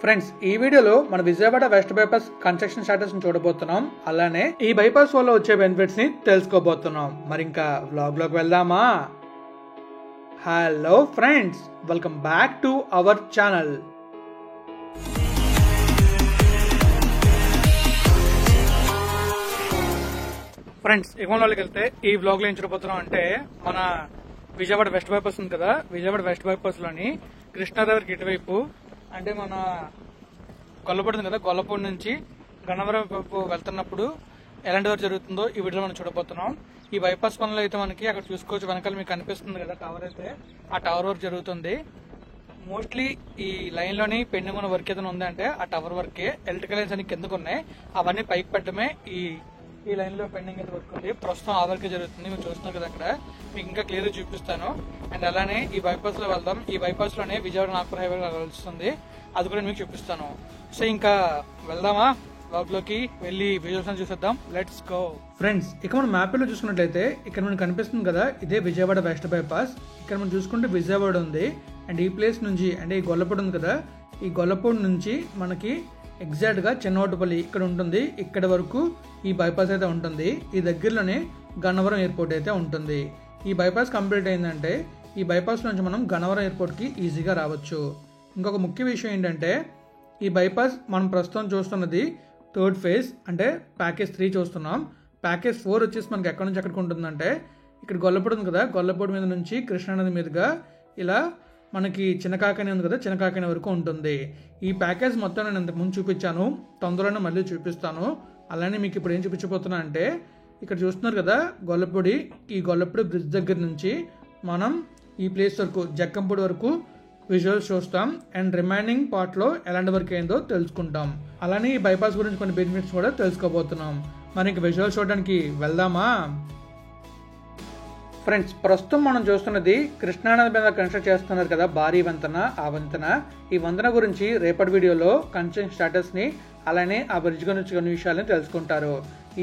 Friends, ఈ వీడియోలో మన Vijayawada west bypass construction status ని చూడబోతున్నాం. అలానే ఈ బైపాస్ వల్ల వచ్చే బెనిఫిట్స్ ని తెలుసుకోబోతున్నాం. మరి ఇంకా వ్లాగ్ లోకి వెళ్దామా? Hello friends, welcome back to our channel. Friends, ఇవ్వలోకి వెళ్తే ఈ వ్లాగ్ లో ఏం చూడబోతున్నాం అంటే మన విజయవాడ వెస్ట్ బైపాస్ ఉంది కదా, విజయవాడ వెస్ట్ బైపాస్ లోని కృష్ణాదేవికి ఇటువైపు అంటే మన గొల్లపూడి ఉంది కదా, గొల్లపూడి నుంచి గన్నవరం వైపు వెళ్తున్నప్పుడు ఎలాంటి వరకు జరుగుతుందో ఈ వీడియోలో మనం చూడబోతున్నాం. ఈ బైపాస్ పనులు అయితే మనకి అక్కడ చూసుకోవచ్చు, వెనకాల మీకు కనిపిస్తుంది కదా టవర్, అయితే ఆ టవర్ వర్క్ జరుగుతుంది. మోస్ట్లీ ఈ లైన్ లోని పెండింగ్ ఉన్న వర్క్ ఏదైనా ఉందంటే ఆ టవర్ వర్కే. ఎలక్ట్రికల్ లైన్స్ అన్ని కిందకు ఉన్నాయి, అవన్నీ పైకి పెట్టడమే ఈ లైన్ లో పెండింగ్ అయితే వర్క్ ఉంది. ప్రస్తుతం ఆ వర్క్ జరుగుతుంది, మీరు చూస్తున్నారు కదా అక్కడ. మీకు ఇంకా క్లియర్ చూపిస్తాను. అండ్ అలానే ఈ బైపాస్ లో వెళ్దాం. ఈ బైపాస్ లోనే విజయవాడ నాగపూర్ హైవే కలుస్తుంది, అది కూడా మీకు చూపిస్తాను. సో ఇంకా వెళ్దామా? బ్లాగ్ లోకి వెళ్ళి విజువల్స్ చూసేద్దాం. Let's go. ఫ్రెండ్స్, ఇక మనం మ్యాప్ లో చూసుకున్నట్లయితే ఇక్కడ మనకు కనిపిస్తుంది కదా, ఇదే విజయవాడ వెస్ట్ బైపాస్. ఇక్కడ మనం చూసుకుంటే విజయవాడ ఉంది. అండ్ ఈ ప్లేస్ నుంచి అంటే ఈ గొల్లపూడి ఉంది కదా, ఈ గొల్లపూడి నుంచి మనకి ఎగ్జాక్ట్ గా చెన్నోటపల్లి ఇక్కడ ఉంటుంది. ఇక్కడ వరకు ఈ బైపాస్ అయితే ఉంటుంది. ఈ దగ్గరలోనే గన్నవరం ఎయిర్పోర్ట్ అయితే ఉంటుంది. ఈ బైపాస్ కంప్లీట్ అయిందంటే ఈ బైపాస్ నుంచి మనం గన్నవరం ఎయిర్పోర్ట్ కి ఈజీగా రావచ్చు. ఇంకొక ముఖ్య విషయం ఏంటంటే ఈ బైపాస్ మనం ప్రస్తుతం చూస్తున్నది థర్డ్ ఫేజ్, అంటే ప్యాకేజ్ 3 చూస్తున్నాం. ప్యాకేజ్ 4 వచ్చేసి మనకి ఎక్కడి నుంచి ఎక్కడికి ఉంటుందంటే ఇక్కడ గొల్లపూడి ఉంది కదా, గొల్లపూడి మీద నుంచి కృష్ణానది మీదుగా ఇలా మనకి చిన్నకాకని ఉంది కదా, చిన్నకాకని వరకు ఉంటుంది. ఈ ప్యాకేజ్ మొత్తం నేను ఇంతకు ముందు చూపించాను, తొందరలోనే మళ్ళీ చూపిస్తాను. అలానే మీకు ఇప్పుడు ఏం చూపించబోతున్నా అంటే ఇక్కడ చూస్తున్నారు కదా గొల్లపూడి, ఈ గొల్లపూడి బ్రిడ్జ్ దగ్గర నుంచి మనం ఈ ప్లేస్ వరకు జక్కంపూడి వరకు విజువల్స్ చూస్తాం. అండ్ రిమైనింగ్ పార్ట్ లో ఎలాంటి వర్క్ అయిందో తెలుసుకుంటాం. అలానే ఈ బైపాస్ గురించి కొన్ని బెనిఫిట్స్ కూడా తెలుసుకోబోతున్నాం. మరి ఇంక విజువల్స్ చూడడానికి వెళ్దామా? ఫ్రెండ్స్, ప్రస్తుతం మనం చూస్తున్నది కృష్ణానది మీద కన్స్ట్రక్ట్ చేస్తున్నారు కదా భారీ వంతెన, ఆ వంతెన. ఈ వంతెన గురించి రేపటి వీడియోలో కన్స్ట్రక్షన్ స్టాటస్ ని అలానే ఆ బ్రిడ్జ్ గురించి కొన్ని విషయాలని తెలుసుకుంటారు.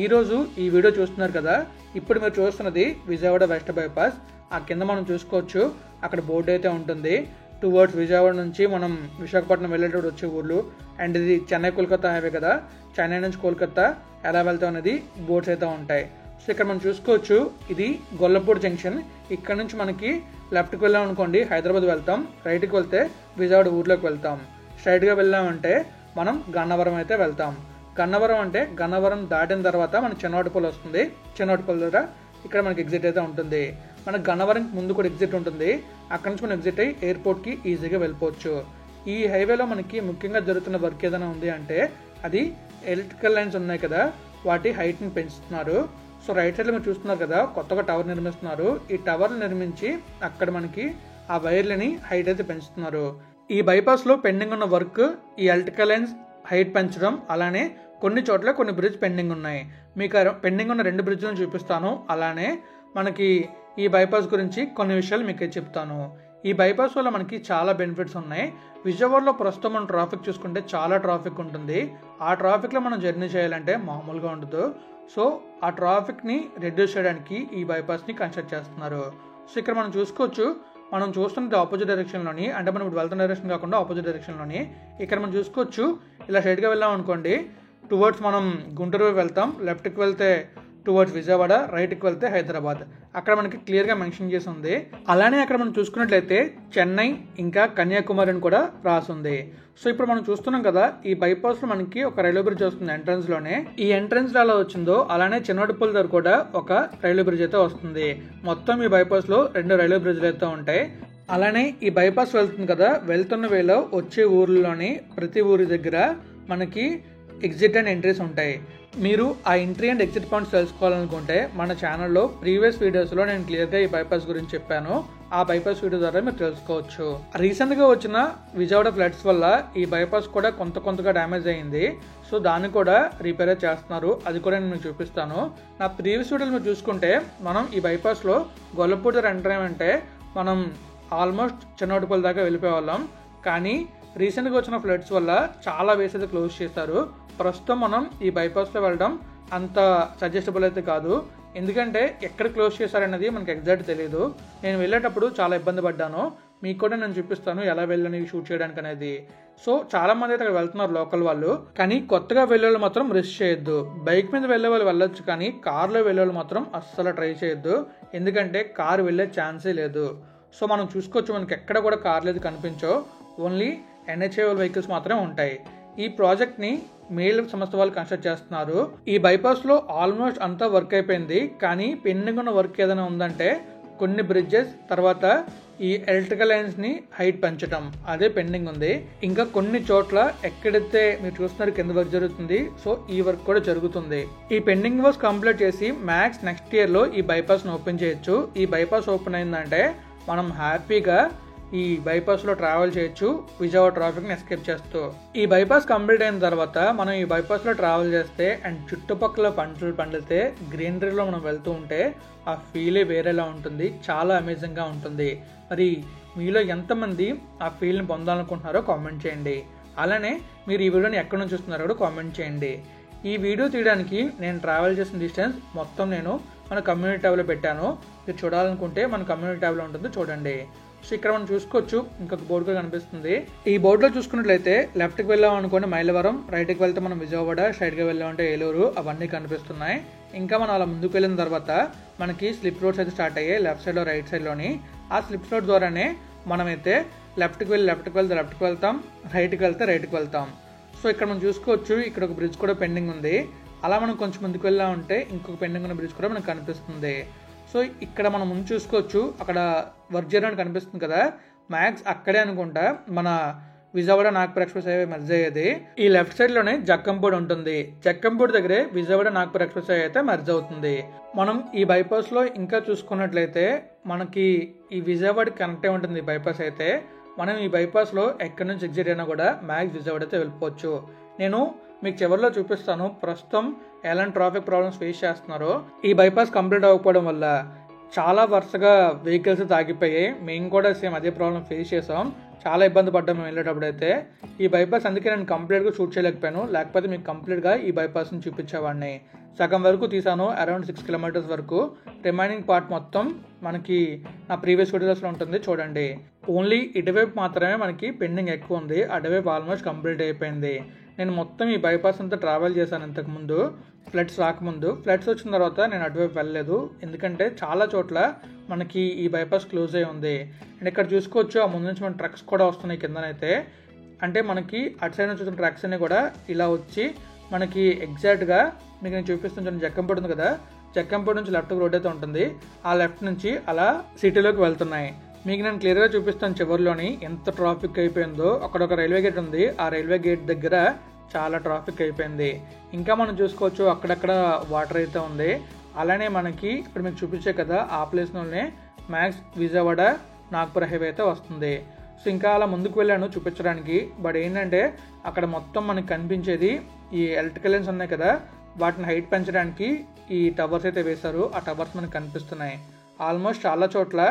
ఈ రోజు ఈ వీడియో చూస్తున్నారు కదా, ఇప్పుడు మీరు చూస్తున్నది విజయవాడ వెస్ట్ బైపాస్. ఆ కింద మనం చూసుకోవచ్చు అక్కడ బోర్డు అయితే ఉంటుంది. టువర్డ్స్ విజయవాడ నుంచి మనం విశాఖపట్నం వెళ్ళేటప్పుడు వచ్చే ఊర్లు. అండ్ ఇది చెన్నై కోల్కతా హైవే కదా, చెన్నై నుంచి కోల్కతా ఎలా వెళ్తాం అనేది బోర్డ్స్ అయితే ఉంటాయి. సో ఇక్కడ మనం చూసుకోవచ్చు ఇది గొల్లపూడి జంక్షన్. ఇక్కడ నుంచి మనకి లెఫ్ట్కి వెళ్ళాం అనుకోండి హైదరాబాద్ వెళ్తాం, రైట్కి వెళ్తే విజయవాడ ఊర్లోకి వెళ్తాం. స్ట్రైట్గా వెళ్ళామంటే మనం గన్నవరం అయితే వెళ్తాం. గన్నవరం అంటే గన్నవరం దాటిన తర్వాత మనకి చెన్నోటపల్లి వస్తుంది. చెన్నోటపల్లి దగ్గర ఇక్కడ మనకి ఎగ్జిట్ అయితే ఉంటుంది. మనకు గన్నవరం ముందు కూడా ఎగ్జిట్ ఉంటుంది. అక్కడ నుంచి మనం ఎగ్జిట్ అయ్యి ఎయిర్పోర్ట్కి ఈజీగా వెళ్ళిపోవచ్చు. ఈ హైవేలో మనకి ముఖ్యంగా జరుగుతున్న వర్క్ ఏదైనా ఉంది అంటే అది ఎలక్ట్రికల్ లైన్స్ ఉన్నాయి కదా, వాటి హైట్ని పెంచుతున్నారు. సో రైట్ సైడ్లో మీరు చూస్తున్నారు కదా, కొత్తగా టవర్ నిర్మిస్తున్నారు. ఈ టవర్ నిర్మించి అక్కడ మనకి ఆ వైర్లని హైట్ అయితే పెంచుతున్నారు. ఈ బైపాస్ లో పెండింగ్ ఉన్న వర్క్ ఈ ఎలక్ట్రికల్ లైన్స్ హైట్ పెంచడం, అలానే కొన్ని చోట్ల కొన్ని బ్రిడ్జ్ పెండింగ్ ఉన్నాయి. మీకు పెండింగ్ ఉన్న 2 బ్రిడ్జ్లను చూపిస్తాను. అలానే మనకి ఈ బైపాస్ గురించి కొన్ని విషయాలు మీకు చెప్తాను. ఈ బైపాస్ వల్ల మనకి చాలా బెనిఫిట్స్ ఉన్నాయి. విజయవాడలో ప్రస్తుతం మనం ట్రాఫిక్ చూసుకుంటే చాలా ట్రాఫిక్ ఉంటుంది. ఆ ట్రాఫిక్లో మనం జర్నీ చేయాలంటే మామూలుగా ఉండదు. సో ఆ ట్రాఫిక్ని రెడ్యూస్ చేయడానికి ఈ బైపాస్ని కన్స్ట్రక్ట్ చేస్తున్నారు. సో ఇక్కడ మనం చూసుకోవచ్చు, మనం చూస్తున్నది ఆపోజిట్ డైరెక్షన్లోని, అంటే మనం ఇప్పుడు వెళ్తున్న డైరెక్షన్ కాకుండా ఆపోజిట్ డైరెక్షన్లోని ఇక్కడ మనం చూసుకోవచ్చు. ఇలా స్ట్రైట్గా వెళ్ళాం అనుకోండి టువర్డ్స్ మనం గుంటూరు వెళ్తాం, లెఫ్ట్కి వెళ్తే టువర్డ్స్ విజయవాడ, రైట్కి వెళ్తే హైదరాబాద్. అక్కడ మనకి క్లియర్గా మెన్షన్ చేసి ఉంది. అలానే అక్కడ మనం చూసుకున్నట్లయితే చెన్నై ఇంకా కన్యాకుమారి అని కూడా రాసింది. సో ఇప్పుడు మనం చూస్తున్నాం కదా, ఈ బైపాస్ లో మనకి ఒక రైల్వే బ్రిడ్జ్ వస్తుంది ఎంట్రన్స్ లోనే. ఈ ఎంట్రన్స్ లో ఎలా వచ్చిందో అలానే చెన్నోటపల్లి దగ్గర కూడా ఒక రైల్వే బ్రిడ్జ్ అయితే వస్తుంది. మొత్తం ఈ బైపాస్ లో 2 రైల్వే బ్రిడ్జ్లు అయితే ఉంటాయి. అలానే ఈ బైపాస్ వెళ్తుంది కదా, వెళ్తున్న వేలో వచ్చే ఊర్లోని ప్రతి ఊరి దగ్గర మనకి ఎగ్జిట్ అండ్ ఎంట్రీస్ ఉంటాయి. మీరు ఆ ఎంట్రీ అండ్ ఎగ్జిట్ పాయింట్స్ తెలుసుకోవాలనుకుంటే మన ఛానల్లో ప్రీవియస్ వీడియోస్లో నేను క్లియర్గా ఈ బైపాస్ గురించి చెప్పాను. ఆ బైపాస్ వీడియో ద్వారా మీరు తెలుసుకోవచ్చు. రీసెంట్గా వచ్చిన విజయవాడ ఫ్లడ్స్ వల్ల ఈ బైపాస్ కూడా కొంతగా డ్యామేజ్ అయింది. సో దాన్ని కూడా రిపేర్ చేస్తున్నారు, అది కూడా నేను మీకు చూపిస్తాను. నా ప్రీవియస్ వీడియోలు మీరు చూసుకుంటే మనం ఈ బైపాస్లో గొల్లపూడి దగ్గర ఎంటర్ అయ్యామంటే మనం ఆల్మోస్ట్ చెన్నోటపల్లి దాకా వెళ్ళిపోయేవాళ్ళం. కానీ రీసెంట్గా వచ్చిన ఫ్లడ్స్ వల్ల చాలా వేస్ అయితే క్లోజ్ చేస్తారు. ప్రస్తుతం మనం ఈ బైపాస్లో వెళ్ళడం అంత సజెస్టబుల్ అయితే కాదు. ఎందుకంటే ఎక్కడ క్లోజ్ చేశారనేది మనకి ఎగ్జాక్ట్ తెలియదు. నేను వెళ్ళేటప్పుడు చాలా ఇబ్బంది పడ్డాను. మీకు కూడా నేను చూపిస్తాను ఎలా వెళ్ళని షూట్ చేయడానికి అనేది. సో చాలా మంది అయితే అక్కడ వెళ్తున్నారు లోకల్ వాళ్ళు. కానీ కొత్తగా వెళ్ళే వాళ్ళు మాత్రం రిస్క్ చేయొద్దు. బైక్ మీద వెళ్ళే వాళ్ళు వెళ్ళొచ్చు, కానీ కార్లో వెళ్ళే వాళ్ళు మాత్రం అస్సలు ట్రై చేయొద్దు. ఎందుకంటే కారు వెళ్ళే ఛాన్సే లేదు. సో మనం చూసుకోవచ్చు, మనకి ఎక్కడ కూడా కార్లు అయితే కనిపించో, ఓన్లీ NHAI వెహికల్స్ మాత్రమే ఉంటాయి. ఈ ప్రాజెక్ట్ ని మేల్ సంస్థ వాళ్ళు కన్స్ట్రక్ట్ చేస్తున్నారు. ఈ బైపాస్ లో ఆల్మోస్ట్ అంతా వర్క్ అయిపోయింది. కానీ పెండింగ్ ఉన్న వర్క్ ఏదైనా ఉందంటే కొన్ని బ్రిడ్జెస్, తర్వాత ఈ ఎలక్ట్రికల్ లైన్స్ ని హైట్ పెంచడం, అదే పెండింగ్ ఉంది. ఇంకా కొన్ని చోట్ల ఎక్కడైతే మీరు చూస్తున్నారు కింద వర్క్ జరుగుతుంది, సో ఈ వర్క్ కూడా జరుగుతుంది. ఈ పెండింగ్ వర్క్స్ కంప్లీట్ చేసి మ్యాక్స్ నెక్స్ట్ ఇయర్ లో ఈ బైపాస్ ని ఓపెన్ చేయొచ్చు. ఈ బైపాస్ ఓపెన్ అయిందంటే మనం హ్యాపీగా ఈ బైపాస్ లో ట్రావెల్ చేయొచ్చు, విజయవాడ ట్రాఫిక్ ని ఎస్కేప్ చేస్తూ. ఈ బైపాస్ కంప్లీట్ అయిన తర్వాత మనం ఈ బైపాస్ లో ట్రావెల్ చేస్తే అండ్ చుట్టుపక్కల పంటలు పండితే గ్రీనరీలో మనం వెళ్తూ ఉంటే ఆ ఫీలే వేరేలా ఉంటుంది. చాలా అమేజింగ్ గా ఉంటుంది. మరి మీలో ఎంతమంది ఆ ఫీల్ ని పొందాలనుకుంటున్నారో కామెంట్ చేయండి. అలానే మీరు ఈ వీడియోని ఎక్కడి నుంచి చూస్తున్నారో కూడా కామెంట్ చేయండి. ఈ వీడియో తీయడానికి నేను ట్రావెల్ చేసిన డిస్టెన్స్ మొత్తం నేను మన కమ్యూనిటీ ట్యాబ్ లో పెట్టాను. మీరు చూడాలనుకుంటే మన కమ్యూనిటీ ట్యాబ్ లో ఉంటుంది, చూడండి. సో ఇక్కడ మనం చూసుకోవచ్చు, ఇంకొక బోర్డు కూడా కనిపిస్తుంది. ఈ బోర్డులో చూసుకున్నట్లయితే లెఫ్ట్ కి వెళ్ళాం అనుకోండి మైలవరం, రైట్ కి వెళ్తే మనం విజయవాడ, స్ట్రైట్ గా వెళ్ళామంటే ఏలూరు, అవన్నీ కనిపిస్తున్నాయి. ఇంకా మనం అలా ముందుకు వెళ్ళిన తర్వాత మనకి స్లిప్ రోడ్స్ అయితే స్టార్ట్ అయ్యాయి, లెఫ్ట్ సైడ్ లో రైట్ సైడ్ లోని. ఆ స్లిప్ రోడ్ ద్వారానే మనమైతే లెఫ్ట్ కి వెళ్తే వెళ్తాం, రైట్ కి వెళ్తే రైట్ కి వెళ్తాం. సో ఇక్కడ మనం చూసుకోవచ్చు, ఇక్కడ ఒక బ్రిడ్జ్ కూడా పెండింగ్ ఉంది. అలా మనం కొంచెం ముందుకు వెళ్ళామంటే ఇంకొక పెండింగ్ ఉన్న బ్రిడ్జ్ కూడా మనకు కనిపిస్తుంది. సో ఇక్కడ మనం ముందు చూసుకోవచ్చు, అక్కడ వర్క్ చేయడానికి కనిపిస్తుంది కదా, మ్యాక్స్ అక్కడే అనుకుంటా మన Vijayawada Nagpur express highway merge అయ్యేది. ఈ లెఫ్ట్ సైడ్ లోనే జక్కంపూడి ఉంటుంది. జక్కంపూడి దగ్గరే విజయవాడ నాగపూర్ ఎక్స్ప్రెస్ హైవే అయితే మెర్జ్ అవుతుంది. మనం ఈ బైపాస్ లో ఇంకా చూసుకున్నట్లయితే మనకి ఈ విజయవాడ కనెక్ట్ అయి ఉంటుంది. ఈ బైపాస్ అయితే మనం ఈ బైపాస్ లో ఎక్కడి నుంచి ఎగ్జిట్ అయినా కూడా మ్యాక్స్ విజయవాడ అయితే వెళ్ళిపోవచ్చు. నేను మీకు చివరిలో చూపిస్తాను ప్రస్తుతం ఎలాంటి ట్రాఫిక్ ప్రాబ్లమ్స్ ఫేస్ చేస్తున్నారో. ఈ బైపాస్ కంప్లీట్ అవ్వకపోవడం వల్ల చాలా వరుసగా వెహికల్స్ ఆగిపోయాయి. మేము కూడా సేమ్ అదే ప్రాబ్లం ఫేస్ చేసాం, చాలా ఇబ్బంది పడ్డాం మేము వెళ్ళేటప్పుడు అయితే. ఈ బైపాస్ అందుకే నేను కంప్లీట్గా షూట్ చేయలేకపోయాను, లేకపోతే మీకు కంప్లీట్గా ఈ బైపాస్ని చూపించేవాడిని. సగం వరకు తీసాను, అరౌండ్ 6 కిలోమీటర్స్ వరకు. రిమైనింగ్ పార్ట్ మొత్తం మనకి నా ప్రీవియస్ వీడియోస్లో ఉంటుంది, చూడండి. ఓన్లీ ఇటువైపు మాత్రమే మనకి పెండింగ్ ఎక్కువ ఉంది, అటువైపు ఆల్మోస్ట్ కంప్లీట్ అయిపోయింది. నేను మొత్తం ఈ బైపాస్ అంతా ట్రావెల్ చేశాను ఇంతకుముందు, ఫ్లడ్స్ రాకముందు. ఫ్లడ్స్ వచ్చిన తర్వాత నేను అటువైపు వెళ్ళలేదు, ఎందుకంటే చాలా చోట్ల మనకి ఈ బైపాస్ క్లోజ్ అయి ఉంది. అండ్ ఇక్కడ చూసుకోవచ్చు, ఆ ముందు నుంచి మన ట్రక్స్ కూడా వస్తున్నాయి కిందనైతే. అంటే మనకి అటు సైడ్ నుంచి వచ్చిన ట్రక్స్ అన్ని కూడా ఇలా వచ్చి మనకి ఎగ్జాక్ట్గా మీకు నేను చూపిస్తాను, జక్కంపూడి ఉంది కదా, జక్కంపూడి నుంచి లెఫ్ట్ రోడ్ అయితే ఉంటుంది, ఆ లెఫ్ట్ నుంచి అలా సిటీలోకి వెళ్తున్నాయి. మీకు నేను క్లియర్గా చూపిస్తాను చివరిలోని ఎంత ట్రాఫిక్ అయిపోయిందో. అక్కడ ఒక రైల్వే గేట్ ఉంది, ఆ రైల్వే గేట్ దగ్గర చాలా ట్రాఫిక్ అయిపోయింది. ఇంకా మనం చూసుకోవచ్చు అక్కడక్కడ వాటర్ అయితే ఉంది. అలానే మనకి ఇప్పుడు మీకు చూపించే కదా ఆ ప్లేస్లోనే మ్యాక్స్ విజయవాడ నాగపూర్ హైవే అయితే వస్తుంది. సో ఇంకా అలా ముందుకు వెళ్ళాను చూపించడానికి. బట్ ఏంటంటే అక్కడ మొత్తం మనకి కనిపించేది ఈ ఎలక్ట్రికల్ లైన్స్ ఉన్నాయి కదా, వాటిని హైట్ పెంచడానికి ఈ టవర్స్ అయితే వేశారు. ఆ టవర్స్ మనకు కనిపిస్తున్నాయి. ఆల్మోస్ట్ చాలా చోట్ల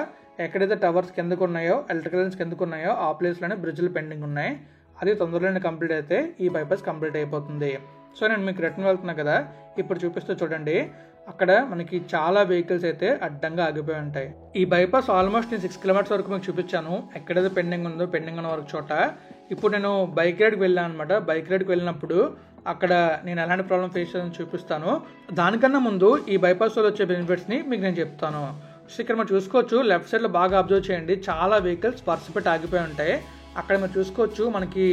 ఎక్కడైతే టవర్స్ కిందకు ఉన్నాయో, ఎలక్ట్రికల్ లైన్స్ కిందకు ఉన్నాయో ఆ ప్లేస్లోనే బ్రిడ్జ్లు పెండింగ్ ఉన్నాయి. అది తొందరలోనే కంప్లీట్ అయితే ఈ బైపాస్ కంప్లీట్ అయిపోతుంది. సో నేను మీకు రిటర్న్ వెళ్తున్నా కదా, ఇప్పుడు చూపిస్తూ చూడండి, అక్కడ మనకి చాలా వెహికల్స్ అయితే అడ్డంగా ఆగిపోయి ఉంటాయి. ఈ బైపాస్ ఆల్మోస్ట్ నేను 6 కిలోమీటర్స్ వరకు మీకు చూపించాను, ఎక్కడైతే పెండింగ్ ఉందో పెండింగ్ ఉన్న వరకు చోట. ఇప్పుడు నేను బైక్ రైడ్కి వెళ్ళాను అనమాట. బైక్ రైడ్కి వెళ్ళినప్పుడు అక్కడ నేను ఎలాంటి ప్రాబ్లం ఫేస్ చేయాలని చూపిస్తాను. దానికన్నా ముందు ఈ బైపాస్ వల్ల వచ్చే బెనిఫిట్స్ని మీకు నేను చెప్తాను. సో ఇక్కడ మనం చూసుకోవచ్చు, లెఫ్ట్ సైడ్లో బాగా అబ్జర్వ్ చేయండి, చాలా వెహికల్స్ వరుస పెట్టి ఆగిపోయి ఉంటాయి. అక్కడ మీరు చూసుకోవచ్చు మనకి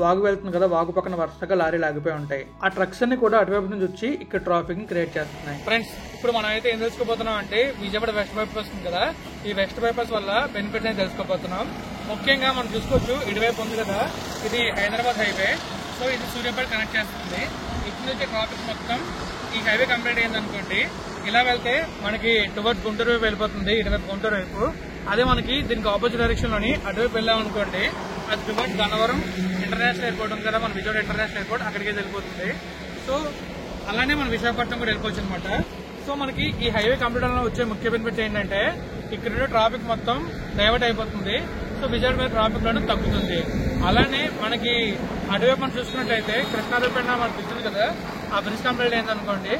వాగు వెళ్తుంది కదా, వాగు పక్కన వరుసగా లారీలు ఆగిపోయి ఉంటాయి. ఆ ట్రక్స్ అన్ని కూడా అటువైపు నుంచి వచ్చి ఇక్కడ ట్రాఫిక్ క్రియేట్ చేస్తున్నాయి. ఫ్రెండ్స్, ఇప్పుడు మనం అయితే ఏం తెలుసుకోబోతున్నాం అంటే విజయవాడ వెస్ట్ బైపాస్ ఉంది కదా, ఈ వెస్ట్ బైపాస్ వల్ల బెనిఫిట్స్ అయితే తెలుసుకోబోతున్నాం. ముఖ్యంగా మనం చూసుకోవచ్చు ఇటువైపు ఉంది కదా, ఇది హైదరాబాద్ హైవే. సో ఇది సూర్యాపేట కనెక్ట్ చేస్తుంది. ఇటు నుంచి ట్రాఫిక్ మొత్తం ఈ హైవే కంప్లీట్ అయింది అనుకోండి, ఇలా వెళ్తే మనకి టువర్డ్స్ గుంటూరు వైపు వెళ్ళిపోతుంది, ఇటువైపు గుంటూరు వైపు. అదే మనకి దీనికి ఆపోజిట్ డైరెక్షన్ లోని అటువైపు వెళ్ళామనుకోండి, అది టువర్డ్స్ గన్నవరం ఇంటర్నేషనల్ ఎయిర్పోర్ట్ ఉంది కదా, మన విజయవాడ ఇంటర్నేషనల్ ఎయిర్పోర్ట్, అక్కడికి వెళ్ళిపోతుంది. సో అలానే మన విశాఖపట్నం కూడా వెళ్ళిపోవచ్చు అనమాట. సో మనకి ఈ హైవే కంప్లీట్ వల్ల వచ్చే ముఖ్య బెనిఫిట్స్ ఏంటంటే ఇక్కడ ట్రాఫిక్ మొత్తం డైవర్ట్ అయిపోతుంది. సో విజయవాడ మీద ట్రాఫిక్ లోనే తగ్గుతుంది. అలానే మనకి అటువైపు మనం చూసుకున్నట్లయితే కృష్ణాదేవిపేట మనకు తెలుస్తుంది కదా, ఆ బ్రిడ్జ్ కంప్లీట్ అయింది అనుకోండి,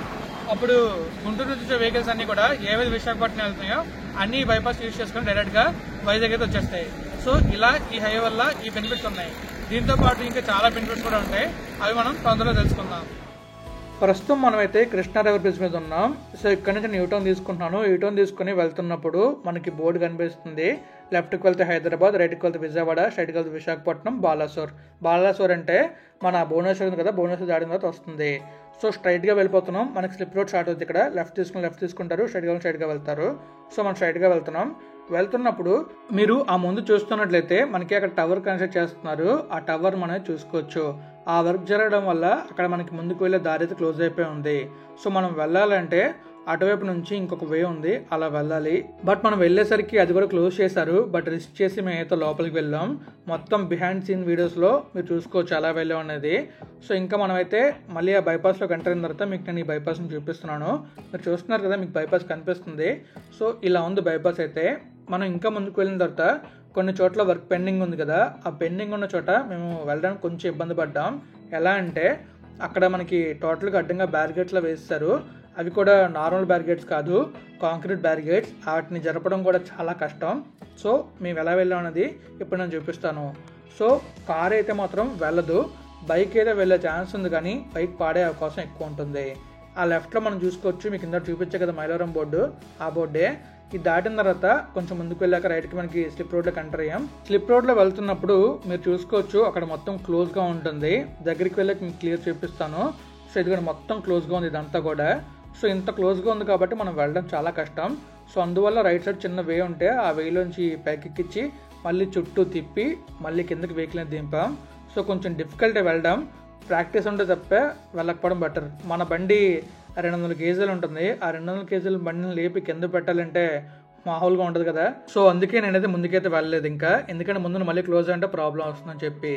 అప్పుడు గుంటూరు నుంచి వచ్చే వెహికల్స్ అన్ని కూడా ఏవైతే విశాఖపట్నం వెళ్తున్నాయో అన్ని బైపాస్ యూజ్ చేసుకుని డైరెక్ట్ గా వైజాగ్ అయితే వచ్చేస్తాయి. సో ఇలా ఈ హైవే వల్ల ఈ బెనిఫిట్స్ ఉన్నాయి. దీంతో పాటు ఇంకా చాలా బెనిఫిట్స్ కూడా ఉంటాయి, అవి మనం తొందరలో తెలుసుకుందాం. ప్రస్తుతం మనమైతే కృష్ణా రివర్ బ్రిడ్జ్ మీద ఉన్నాం. సో ఇక్కడ నుంచి నేను యూటర్న్ తీసుకుంటున్నాను. యూటర్న్ తీసుకుని వెళ్తున్నప్పుడు మనకి బోర్డు కనిపిస్తుంది. లెఫ్ట్కి వెళ్తే హైదరాబాద్, రైట్కి వెళ్తే విజయవాడ, స్ట్రైట్కి వెళ్తే విశాఖపట్నం, బాలాసోర్. బాలాసోర్ అంటే మన భువనేశ్వర్ ఉంది కదా, భువనేశ్వర్ దాటిన తర్వాత వస్తుంది. సో స్ట్రైట్గా వెళ్ళిపోతున్నాం. మనకి స్లిప్ రోడ్ స్టార్ట్ అవుతుంది. ఇక్కడ లెఫ్ట్ తీసుకుంటారు, స్ట్రైట్గా వెళ్తారు. సో మనం స్ట్రైట్గా వెళ్తున్నాం. వెళ్తున్నప్పుడు మీరు ఆ ముందు చూస్తున్నట్లయితే మనకి అక్కడ టవర్ కన్స్ట్రక్ట్ చేస్తున్నారు. ఆ టవర్ మనం చూసుకోవచ్చు. ఆ వర్క్ జరగడం వల్ల అక్కడ మనకి ముందుకు వెళ్ళే దారి అయితే క్లోజ్ అయిపోయి ఉంది. సో మనం వెళ్ళాలంటే అటువైపు నుంచి ఇంకొక వే ఉంది, అలా వెళ్ళాలి. బట్ మనం వెళ్ళేసరికి అది కూడా క్లోజ్ చేశారు. బట్ రిస్క్ చేసి మేమైతే లోపలికి వెళ్ళాం. మొత్తం బిహైండ్ సీన్ వీడియోస్లో మీరు చూసుకోవచ్చు అలా వెళ్ళాం అనేది. సో ఇంకా మనమైతే మళ్ళీ ఆ బైపాస్లోకి ఎంటర్ అయిన తర్వాత మీకు నేను ఈ బైపాస్ని చూపిస్తున్నాను. మీరు చూస్తున్నారు కదా, మీకు బైపాస్ కనిపిస్తుంది. సో ఇలా ఉంది బైపాస్ అయితే. మనం ఇంకా ముందుకు వెళ్ళిన తర్వాత కొన్ని చోట్ల వర్క్ పెండింగ్ ఉంది కదా, ఆ పెండింగ్ ఉన్న చోట మేము వెళ్ళడానికి కొంచెం ఇబ్బంది పడ్డాం. ఎలా అంటే అక్కడ మనకి టోటల్గా అడ్డంగా బ్యారిగేట్స్లో వేస్తారు. అవి కూడా నార్మల్ బ్యారిగేట్స్ కాదు, కాంక్రీట్ బ్యారిగేట్స్. వాటిని జరపడం కూడా చాలా కష్టం. సో మేము ఎలా వెళ్ళాం అనేది ఇప్పుడు నేను చూపిస్తాను. సో కార్ అయితే మాత్రం వెళ్ళదు, బైక్ అయితే వెళ్ళే ఛాన్స్ ఉంది, కానీ బైక్ పాడే అవకాశం ఎక్కువ ఉంటుంది. ఆ లెఫ్ట్లో మనం చూసుకోవచ్చు, మీకు కింద చూపించే కదా మైలవరం బోర్డు, ఆ బోర్డే. ఇది దాటిన తర్వాత కొంచెం ముందుకు వెళ్ళాక రైట్కి మనకి స్లిప్ రోడ్లోకి ఎంటర్ అయ్యాం. స్లిప్ రోడ్లో వెళ్తున్నప్పుడు మీరు చూసుకోవచ్చు అక్కడ మొత్తం క్లోజ్గా ఉంటుంది. దగ్గరికి వెళ్ళాక మీకు క్లియర్ చూపిస్తాను. సో ఇది కూడా మొత్తం క్లోజ్గా ఉంది ఇదంతా కూడా. సో ఇంత క్లోజ్గా ఉంది కాబట్టి మనం వెళ్ళడం చాలా కష్టం. సో అందువల్ల రైట్ సైడ్ చిన్న వే ఉంటే ఆ వేలోంచి పైకెక్కించి మళ్ళీ చుట్టూ తిప్పి మళ్ళీ కిందకి వెహికల్ని దింపాం. సో కొంచెం డిఫికల్టీ వెళ్ళడం, ప్రాక్టీస్ ఉంటే తప్పే వెళ్ళకపోవడం బెటర్. మన బండి 200 కేజీలు ఉంటుంది. ఆ 200 కేజీల బండిని లేపి కింద పెట్టాలంటే మామూలుగా ఉంటుంది కదా. సో అందుకే నేనైతే ముందుకైతే వెళ్ళలేదు ఇంకా, ఎందుకంటే ముందు మళ్ళీ క్లోజ్ అంటే ప్రాబ్లం వస్తుందని చెప్పి.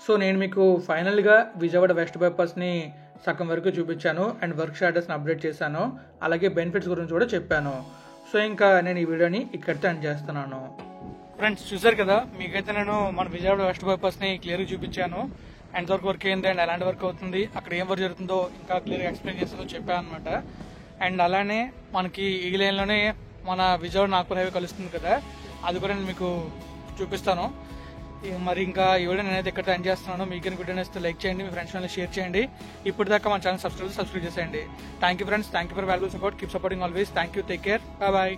సో నేను మీకు ఫైనల్గా విజయవాడ వెస్ట్ బైపాస్ని సగం వరకు చూపించాను అండ్ వర్క్ స్టాటస్ని అప్డేట్ చేశాను, అలాగే బెనిఫిట్స్ గురించి కూడా చెప్పాను. సో ఇంకా నేను ఈ వీడియోని ఇక్కడితో ఎండ్ చేస్తున్నాను. ఫ్రెండ్స్ చూసారు కదా, మీకైతే నేను మన విజయవాడ వెస్ట్ బైపాస్ని క్లియర్గా చూపించాను. ఎంతవరకు వర్క్ అయింది అండ్ ఎలాంటి వర్క్ అవుతుంది, అక్కడ ఏం వర్క్ జరుగుతుందో ఇంకా క్లియర్గా ఎక్స్ప్లెయిన్ చేస్తుందో చెప్పాను అనమాట. అండ్ అలానే మనకి ఈ లైన్లోనే మన విజయవాడ నాగపూర్ హైవే కలుస్తుంది కదా, అది కూడా నేను మీకు చూపిస్తాను. మరి ఇంకా ఈ వీడియో నేనైతే ఇక్కడ ఎండ్ చేస్తున్నాను. మీకు వీడియో నచ్చితే లైక్ చేయండి, మీ ఫ్రెండ్స్ వాళ్ళని షేర్ చేయండి. ఇప్పటిదాకా మన ఛానల్ సబ్స్క్రైబ్ చేసేయండి. Thank you friends, thank you for valuable support. Keep supporting always. Thank you, take care, bye.